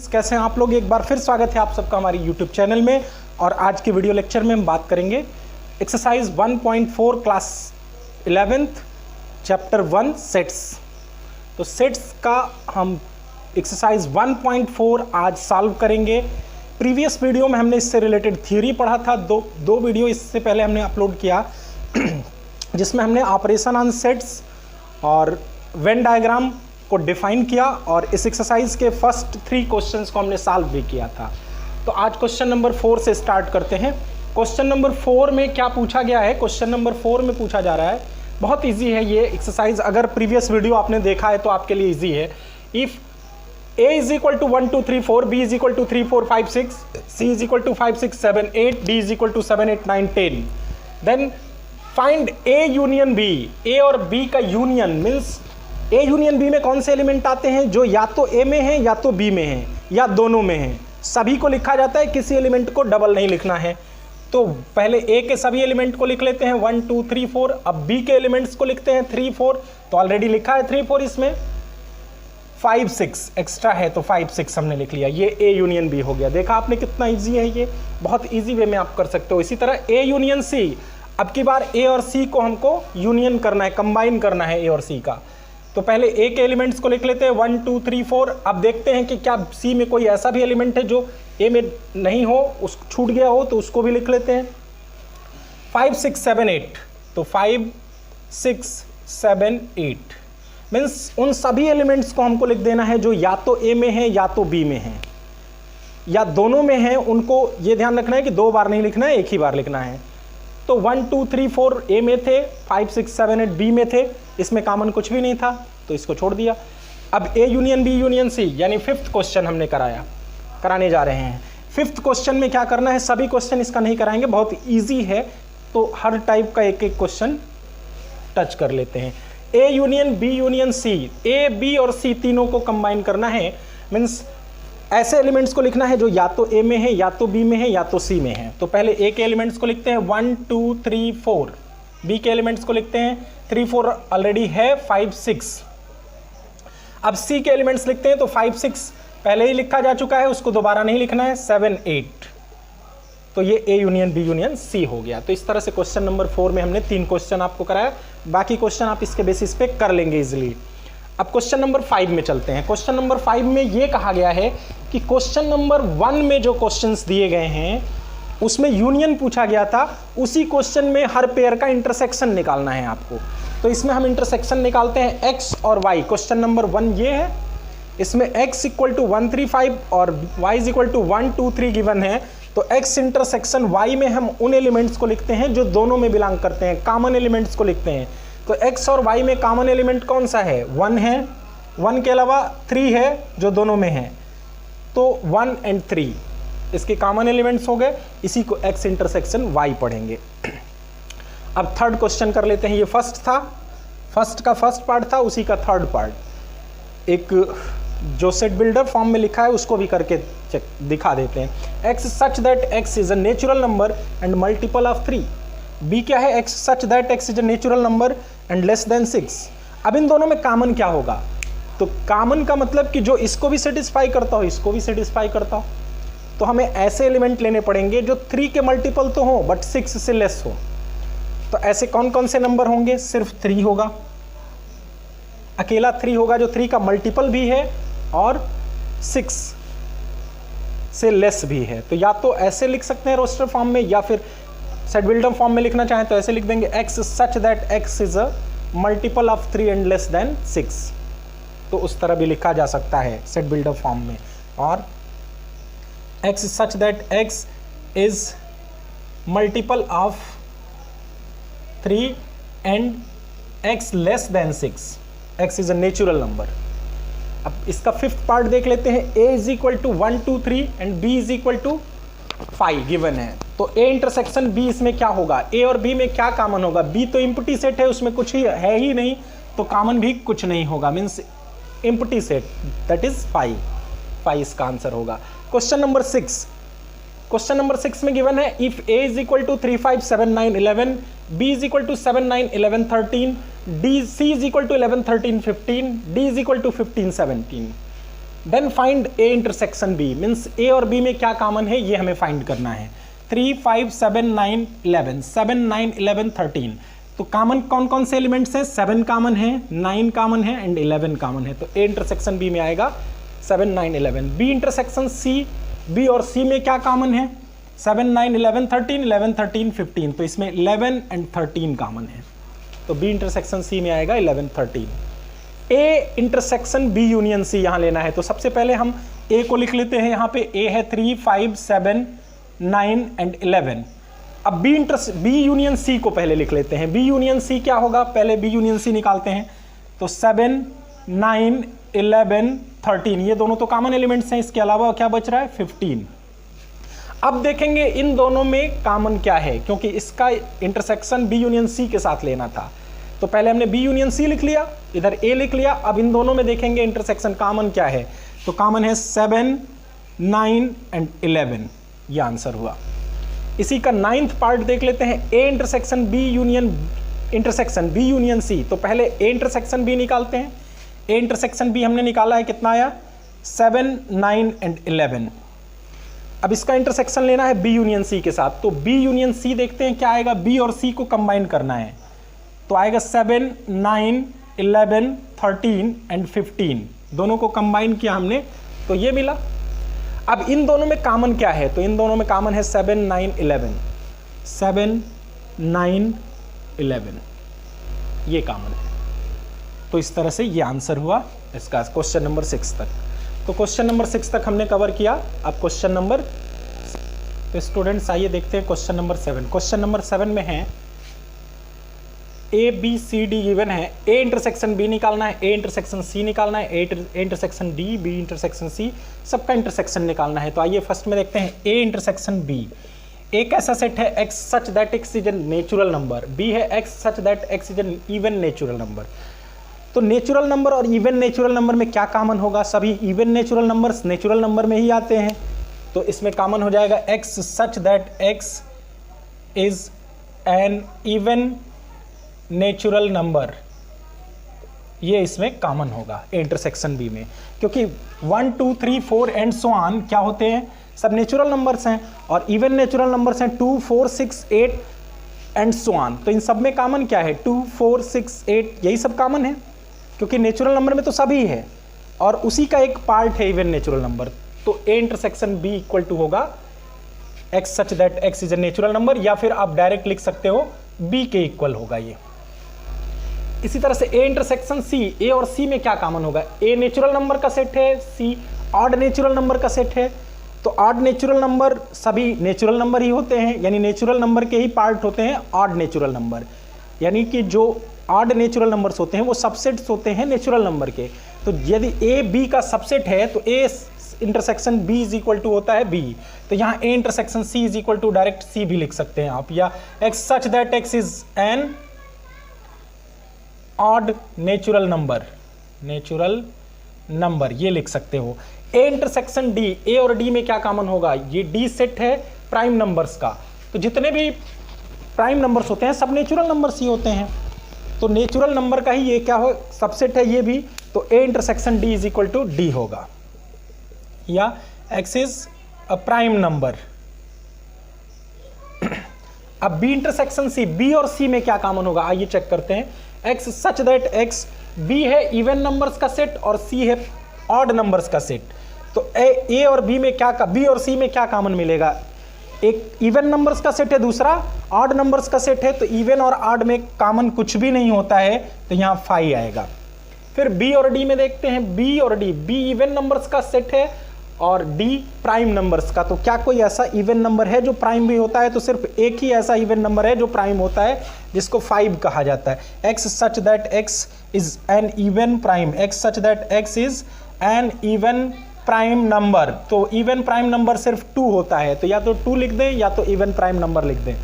कैसे हैं आप लोग। एक बार फिर स्वागत है आप सबका हमारी YouTube चैनल में। और आज के वीडियो लेक्चर में हम बात करेंगे exercise 1.4 class 11th chapter 1 sets. तो सेट्स का हम एक्सरसाइज 1.4 आज सॉल्व करेंगे। प्रीवियस वीडियो में हमने इससे रिलेटेड थ्योरी पढ़ा था। दो वीडियो इससे पहले हमने अपलोड किया जिसमें हमने ऑपरेशन ऑन सेट्स और वेन डायग्राम को डिफाइन किया और इस एक्सरसाइज के फर्स्ट 3 क्वेश्चंस को हमने सॉल्व भी किया था। तो आज क्वेश्चन नंबर 4 से स्टार्ट करते हैं। क्वेश्चन नंबर 4 में क्या पूछा गया है? क्वेश्चन नंबर 4 में पूछा जा रहा है, बहुत इजी है ये एक्सरसाइज। अगर प्रीवियस वीडियो आपने देखा है तो आपके लिए इजी है। If a is equal to 1 2 3 4, b is equal to 3 4 5 6, c is equal to 5 6 7 8, d is equal to 7 8 9 10, then find a union b। a और b का union means a union b में कौन से एलिमेंट आते हैं जो या तो a में है या तो b में है या दोनों में है। सभी को लिखा जाता है, किसी एलिमेंट को डबल नहीं लिखना है। तो पहले a के सभी एलिमेंट को लिख लेते हैं 1 2 3 4। अब b के एलिमेंट्स को लिखते हैं 3 4। तो ऑलरेडी लिखा है 3 4, इसमें 5 6 एक्स्ट्रा है तो 5 6 हमने लिख लिया। ये a यूनियन b हो गया। देखा आपने कितना इजी है, ये बहुत इजी वे में आप कर सकते हो। इसी तरह a यूनियन c। अब की बार a और c को हमको यूनियन करना है, कंबाइन करना है a और c का। तो पहले a के एलिमेंट्स को लिख लेते हैं 1 2 3 4। अब देखते हैं कि क्या c में कोई ऐसा भी एलिमेंट है जो a में नहीं हो, उस छूट गया हो, तो उसको भी लिख लेते हैं 5 6 7 8। तो 5 6 7 8 मीन्स उन सभी एलिमेंट्स को हमको लिख देना है जो या तो a में है या तो b में है या दोनों में है। उनको ये ध्यान रखना है कि 2 बार नहीं लिखना है, एक ही बार लिखना है। तो 1 2 3 4 a में थे, 5 6 7 8 b में थे। इसमें कॉमन कुछ भी नहीं था तो इसको छोड़ दिया। अब a union b union c यानी 5th क्वेश्चन हमने कराने जा रहे हैं। 5th क्वेश्चन में क्या करना है, सभी क्वेश्चन इसका नहीं कराएंगे, बहुत इजी है। तो हर टाइप का एक एक क्वेश्चन टच कर लेते हैं। a union b union c, a b और c तीनों को कंबाइन करना है। मीन्स ऐसे एलिमेंट्स को लिखना है जो या तो a में है या तो b में है या तो c में है। तो पहले a के एलिमेंट्स को लिखते हैं 1 2 3 4। b के एलिमेंट्स को लिखते हैं 3 4 ऑलरेडी है, 5 6। अब c के एलिमेंट्स लिखते हैं तो 5 6 पहले ही लिखा जा चुका है, उसको दोबारा नहीं लिखना है, 7 8। तो ये a union b union c हो गया। तो इस तरह से क्वेश्चन नंबर 4 में हमने 3 क्वेश्चन आपको कराया। बाकी क्वेश्चन आप इसके बेसिस पे कर लेंगे इजिली। अब क्वेश्चन नंबर 5 में चलते हैं। क्वेश्चन नंबर 5 में ये कहा गया है कि क्वेश्चन नंबर 1 में जो क्वेश्चंस दिए गए हैं उसमें यूनियन पूछा गया था, उसी क्वेश्चन में हर पेयर का इंटरसेक्शन निकालना है आपको। तो इसमें हम इंटरसेक्शन निकालते हैं x और y। क्वेश्चन नंबर 1 ये है, इसमें x इक्वल टू 1 3 5 और y is equal to 1 2 3 given है। तो x इंटरसेक्शन y में हम उन एलिमेंट्स को लिखते हैं जो दोनों में बिलोंग करते हैं, कॉमन एलिमेंट्स को लिखते हैं। तो x और y में कॉमन एलिमेंट कौन सा है? 1 है, 1 के अलावा 3 है जो दोनों में है। तो 1 और 3 इसके कॉमन एलिमेंट्स हो गए। इसी को x इंटरसेक्शन y पढ़ेंगे। अब थर्ड क्वेश्चन कर लेते हैं। ये फर्स्ट था, फर्स्ट का फर्स्ट पार्ट था, उसी का थर्ड पार्ट एक जो सेट बिल्डर फॉर्म में लिखा है उसको भी करके दिखा देते हैं। x such that x is a natural number and multiple of 3। b क्या है? x such that x is a natural number and less than 6। अब इन दोनों में कॉमन क्या होगा? तो कॉमन का मतलब कि जो इसको भी सेटिस्फाई करता हो इसको भी सेटिस्फाई करता हो। तो हमें ऐसे एलिमेंट लेने पड़ेंगे जो 3 के मल्टीपल तो हो बट 6 से लेस हो। तो ऐसे कौन कौन से नंबर होंगे? सिर्फ 3 होगा, अकेला 3 होगा जो 3 का मल्टीपल भी है और 6 से लेस भी है। तो या तो ऐसे लिख सकते हैं रोस्टर फॉर्म में, या फिर सेट बिल्डर फॉर्म में लिखना चाहें तो ऐसे लिख देंगे x such that x is a multiple of 3 and less than 6। तो उस तरह भी लिखा जा सकता है सेट बिल्डर फॉर्म में। और x such that x is multiple of 3 and x less than 6। x is a natural number. अब इसका 5th पार्ट देख लेते हैं। a is equal to 1 2 3 and b is equal to 5 given है। तो a intersection b इसमें क्या होगा? a और b में क्या कॉमन होगा? b तो इम्प्टी सेट है, उसमें कुछ ही है ही नहीं, तो कॉमन भी कुछ नहीं होगा। Means empty set, that is 5 इसका आंसर होगा। Question number 6। क्वेश्चन नंबर 6 में गिवन है if a is equal to 3 5 7 9 11, b is equal to 7 9 11 13, c is equal to 11 13 15, d is equal to 15 17। Then find A intersection B, means A और B में क्या common है ये हमें find करना है। 3, 5, 7, 9, 11, 7, 9, 11, 13, तो कॉमन कौन कौन से एलिमेंट्स हैं? 7 कॉमन है, 9 कॉमन है एंड 11 कॉमन है, तो ए इंटरसेक्शन बी में आएगा 7, 9, 11। बी इंटरसेक्शन सी, बी और सी में क्या कॉमन है? 7, 9, 11, 13, 11, 13, 15, तो इसमें 11 एंड 13 कॉमन है, तो बी इंटरसेक्शन सी में आएगा 11, 13। A intersection B union C यहाँ लेना है, तो सबसे पहले हम ए को लिख लेते हैं। यहाँ पे ए है 3, 5, 7, 9 एंड 11। अब बी यूनियन सी को पहले लिख लेते हैं। बी यूनियन सी क्या होगा? पहले बी यूनियन सी निकालते हैं, तो 7, 9, 11, 13, ये दोनों तो कॉमन एलिमेंट्स हैं, इसके अलावा क्या बच रहा है? 15। अब देखेंगे इन दोनों में कॉमन क्या है, क्योंकि इसका इंटरसेक्शन बी यूनियन सी के साथ लेना था, तो पहले हमने बी यूनियन सी लिख लिया, इधर ए लिख लिया। अब इन दोनों में देखेंगे इंटरसेक्शन कॉमन क्या है, तो कॉमन है 7, 9 एंड 11, ये आंसर हुआ। इसी का 9th पार्ट देख लेते हैं, A intersection B union C, तो पहले ए इंटरसेक्शन बी निकालते हैं। ए इंटरसेक्शन बी हमने निकाला है, कितना आया? 7, 9 एंड 11। अब इसका इंटरसेक्शन लेना है बी यूनियन सी के साथ, तो बी यूनियन सी देखते हैं क्या आएगा। बी और सी को कंबाइन करना है, तो आएगा 7, 9, 11, 13 एंड 15, दोनों को कंबाइन किया हमने तो ये मिला। अब इन दोनों में कॉमन क्या है, तो इन दोनों में कॉमन है 7, 9, 11, 7, 9, 11, ये कॉमन है। तो इस तरह से ये आंसर हुआ इसका क्वेश्चन नंबर 6 तक। तो क्वेश्चन नंबर 6 तक हमने कवर किया। अब क्वेश्चन नंबर, तो स्टूडेंट्स आइए देखते हैं क्वेश्चन नंबर 7। क्वेश्चन नंबर 7 में है A B C D given है, ए इंटरसेक्शन बी निकालना है, ए इंटरसेक्शन सी निकालना है, A intersection D, B intersection C, सबका इंटरसेक्शन निकालना है। तो आइए फर्स्ट में देखते हैं ए इंटरसेक्शन बी। एक ऐसा सेट है x such that x is a natural number, B है x such that x is an even natural number. तो नेचुरल नंबर और इवन नेचुरल नंबर में क्या कॉमन होगा? सभी even natural numbers natural number में ही आते हैं, तो इसमें कॉमन हो जाएगा x such that x is an even natural number, ये इसमें कॉमन होगा इंटरसेक्शन बी में, क्योंकि 1, 2, 3, 4 एंड सो ऑन क्या होते हैं? सब नेचुरल नंबर्स हैं, और इवन नेचुरल नंबर्स हैं 2, 4, 6, 8 एंड सो ऑन। तो इन सब में कॉमन क्या है? 2, 4, 6, 8, यही सब कॉमन है, क्योंकि नेचुरल नंबर में तो सभी है और उसी का एक पार्ट है इवन नेचुरल नंबर। तो A intersection B equal to होगा x such that x is a natural number, या फिर आप डायरेक्ट लिख सकते हो बी के इक्वल होगा ये। इसी तरह से ए इंटरसेक्शन सी, ए और सी में क्या कॉमन होगा? ए नेचुरल नंबर का सेट है, सी ऑड नेचुरल नंबर का सेट है। तो ऑड नेचुरल नंबर सभी नेचुरल नंबर ही होते हैं, यानी नेचुरल नंबर के ही पार्ट होते हैं ऑड नेचुरल नंबर, यानी कि जो ऑड नेचुरल नंबर्स होते हैं वो सबसेट्स होते हैं नेचुरल नंबर के। तो यदि ए बी का सबसेट है तो A intersection B is equal to होता है बी, तो यहाँ A intersection C is equal to direct C भी लिख सकते हैं आप, या x such that x is an odd natural number ये लिख सकते हो। ए इंटरसेक्शन डी, ए और डी में क्या कॉमन होगा? ये डी सेट है प्राइम नंबर्स का, तो जितने भी प्राइम नंबर्स होते हैं सब नेचुरल नंबर्स ही होते हैं, तो नेचुरल नंबर का ही ये क्या हो सबसेट है ये भी, तो A intersection D is equal to D होगा, या x is a prime number. अब बी इंटरसेक्शन सी, बी और सी में क्या कॉमन होगा आइए चेक करते हैं। X such that x, B है इवन नंबर्स का सेट और सी है ऑड नंबर्स का सेट, तो ए और बी में क्या, बी और सी में क्या कॉमन मिलेगा? एक इवन नंबर्स का सेट है, दूसरा ऑड नंबर्स का सेट है, तो इवन और ऑड में कॉमन कुछ भी नहीं होता है, तो यहाँ 5 आएगा। फिर बी और डी में देखते हैं, बी और डी, बी इवन नंबर्स का सेट है और डी प्राइम नंबर्स का, तो क्या कोई ऐसा इवन नंबर है जो प्राइम भी होता है? तो सिर्फ एक ही ऐसा इवन नंबर है जो प्राइम होता है, जिसको 5 कहा जाता है। X such that x is an even prime, x such that x is an even prime number, तो इवन प्राइम नंबर सिर्फ 2 होता है, तो या तो 2 लिख दें या तो इवन प्राइम नंबर लिख दें।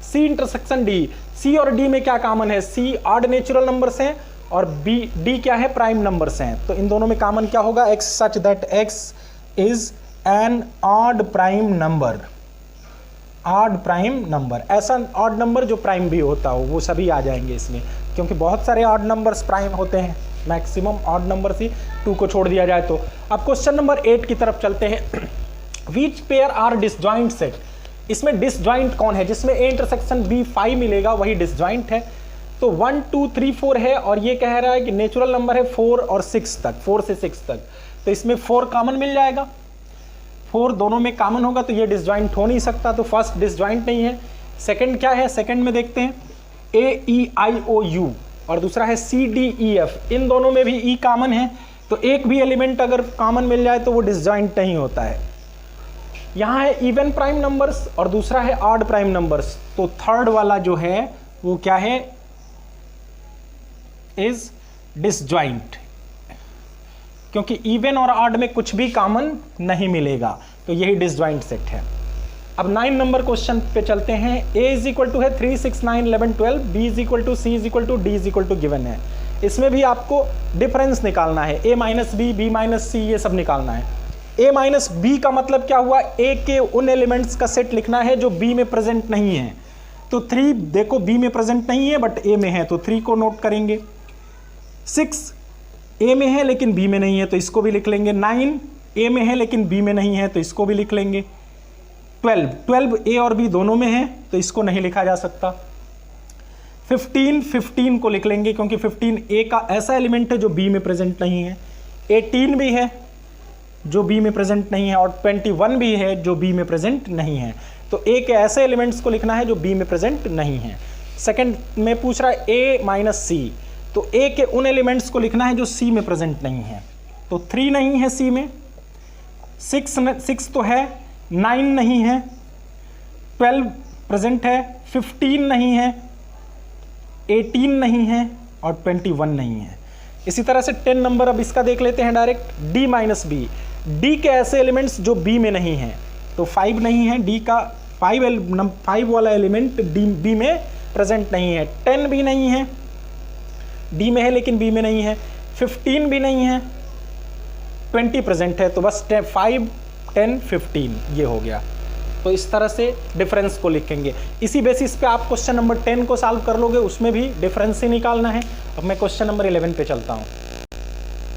सी इंटरसेक्शन डी, सी और डी में क्या कॉमन है? सी ऑड नेचुरल नंबर्स हैं और बी डी क्या है? प्राइम नंबर्स हैं, तो इन दोनों में कॉमन क्या होगा? X such that x is an odd prime number, odd prime number, ऐसा ऑड नंबर जो प्राइम भी होता हो वो सभी आ जाएंगे इसमें, क्योंकि बहुत सारे ऑड नंबर्स प्राइम होते हैं, मैक्सिमम ऑड नंबर ही 2 को छोड़ दिया जाए तो। अब क्वेश्चन नंबर 8 की तरफ चलते हैं। Which pair are disjoint set, इसमें डिसजॉइंट कौन है, जिसमें ए इंटरसेक्शन बी 5 मिलेगा वही डिसजॉइंट है। तो 1 2 3 4 है और ये कह रहा है कि नेचुरल नंबर है 4 और 6 तक, 4 से 6 तक, तो इसमें 4 कॉमन मिल जाएगा, 4 दोनों में कॉमन होगा तो ये डिसजॉइंट हो नहीं सकता, तो फर्स्ट डिसजॉइंट नहीं है। सेकंड क्या है, सेकंड में देखते हैं AEIOU और दूसरा है CDEF, इन दोनों में भी E कॉमन है, तो एक भी एलिमेंट अगर कॉमन मिल जाए तो वो डिसजॉइंट नहीं होता है। यहाँ है इवन प्राइम नंबर्स और दूसरा है ऑड प्राइम नंबर्स, तो थर्ड वाला जो है वो क्या है, इज डिसजॉइंट, क्योंकि इवन और ऑड में कुछ भी कॉमन नहीं मिलेगा, तो यही डिसजॉइंट सेट है। अब 9 नंबर क्वेश्चन पे चलते हैं। A इज इक्वल टू है 3 6 9 11 12, B is equal to, C is equal to, D is equal to given है। इसमें भी आपको डिफरेंस निकालना है, A minus B, B minus C, ये सब निकालना है। A माइनस बी का मतलब क्या हुआ, A के उन एलिमेंट्स का सेट लिखना है जो B में प्रेजेंट नहीं है। तो 3 देखो B में प्रेजेंट नहीं है बट A में है, तो 3 को नोट करेंगे। 6 A में है लेकिन B में नहीं है, तो इसको भी लिख लेंगे। 9 A में है लेकिन B में नहीं है, तो इसको भी लिख लेंगे। 12 A और B दोनों में है, तो इसको नहीं लिखा जा सकता। 15 को लिख लेंगे क्योंकि 15 A का ऐसा एलिमेंट है जो B में प्रेजेंट नहीं है। 18 भी है जो B में प्रेजेंट नहीं है, और 21 भी है जो B में प्रेजेंट नहीं है। तो A के ऐसे एलिमेंट्स को लिखना है जो B में प्रेजेंट नहीं है। सेकंड में पूछ रहा है A माइनस C, तो A के उन एलिमेंट्स को लिखना है जो C में प्रेजेंट नहीं है। तो 3 नहीं है C में, 6 तो है, 9 नहीं है, 12 प्रेजेंट है, 15 नहीं है, 18 नहीं है और 21 नहीं है। इसी तरह से 10 नंबर अब इसका देख लेते हैं direct. D minus B, D के ऐसे एलिमेंट्स जो B में नहीं है, तो 5 नहीं है, D का 5 वाला एलिमेंट B में प्रेजेंट नहीं है। 10 भी नहीं है, D में है लेकिन B में नहीं है। 15 भी नहीं है, 20 प्रेजेंट है, तो बस 5 10 15 ये हो गया। तो इस तरह से डिफरेंस को लिखेंगे। इसी बेसिस पे आप क्वेश्चन नंबर 10 को सॉल्व कर लोगे, उसमें भी डिफरेंस ही निकालना है। अब मैं क्वेश्चन नंबर 11 पे चलता हूँ।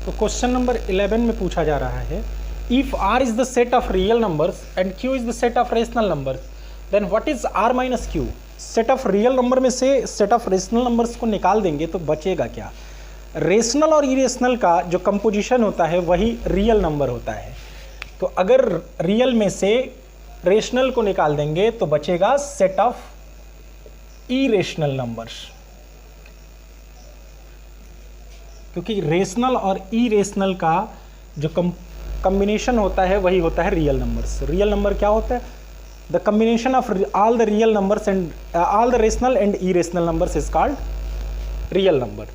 तो क्वेश्चन नंबर 11 में पूछा जा रहा है, if R is the set of real numbers and Q is the set of rational numbers, then what is R minus Q। Set of real number में से सेट ऑफ रेशनल नंबर्स को निकाल देंगे तो बचेगा क्या। रेशनल और irrational का जो कंपोजिशन होता है वही रियल नंबर होता है। तो अगर रियल में से रेशनल को निकाल देंगे तो बचेगा सेट ऑफ इरेशनल नंबर्स, क्योंकि रेशनल और इरेशनल का जो कॉम्बिनेशन होता है वही होता है रियल नंबर्स। रियल नंबर क्या होता है, the combination of all the real numbers and all the rational and irrational numbers is called real number.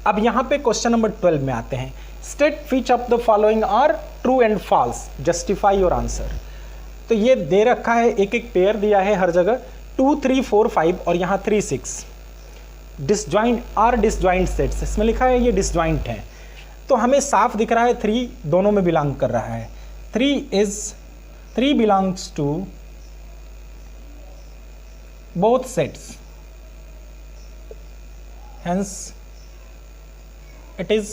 अब यहाँ पे क्वेश्चन नंबर 12 में आते हैं। State which of the following are true and false, justify your answer. तो ये दे रखा है, एक एक पेयर दिया है हर जगह, 2 3 4 5 और यहाँ 3 6। डिसजॉइंट आर डिसजॉइंट सेट्स, इसमें लिखा है ये डिसजॉइंट है, तो हमें साफ दिख रहा है 3 दोनों में बिलोंग कर रहा है। 3 belongs to both sets, hence it is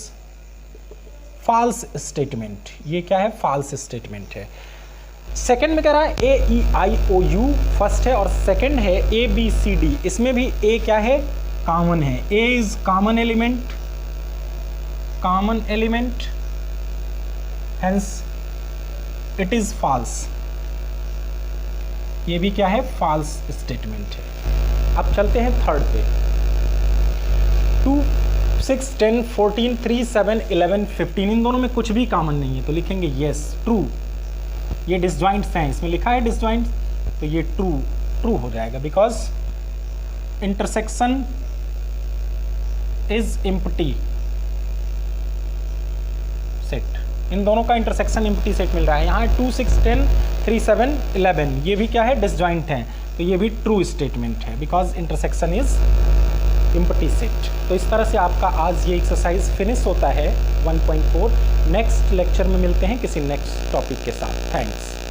false statement. ये क्या है, फॉल्स स्टेटमेंट है। सेकंड में कह रहा है AEIOU फर्स्ट है और सेकंड है ABCD, इसमें भी A क्या है, कॉमन है। A is common element, hence it is false. ये भी क्या है, फॉल्स स्टेटमेंट है। अब चलते हैं थर्ड पे। 2 6 10 14 3 7 11 15, इन दोनों में कुछ भी कॉमन नहीं है, तो लिखेंगे यस ट्रू। ये डिसजॉइंट्स हैं, इसमें लिखा है डिसजॉइंट, तो ये ट्रू हो जाएगा, because intersection is empty set. इन दोनों का इंटरसेक्शन एम्प्टी सेट मिल रहा है। यहाँ 2 6 10 3 7 11, ये भी क्या है, डिसजॉइंट है, तो ये भी ट्रू स्टेटमेंट है, because intersection is empty set. तो इस तरह से आपका आज ये एक्सरसाइज फिनिश होता है 1.4। नेक्स्ट लेक्चर में मिलते हैं किसी नेक्स्ट टॉपिक के साथ। थैंक्स।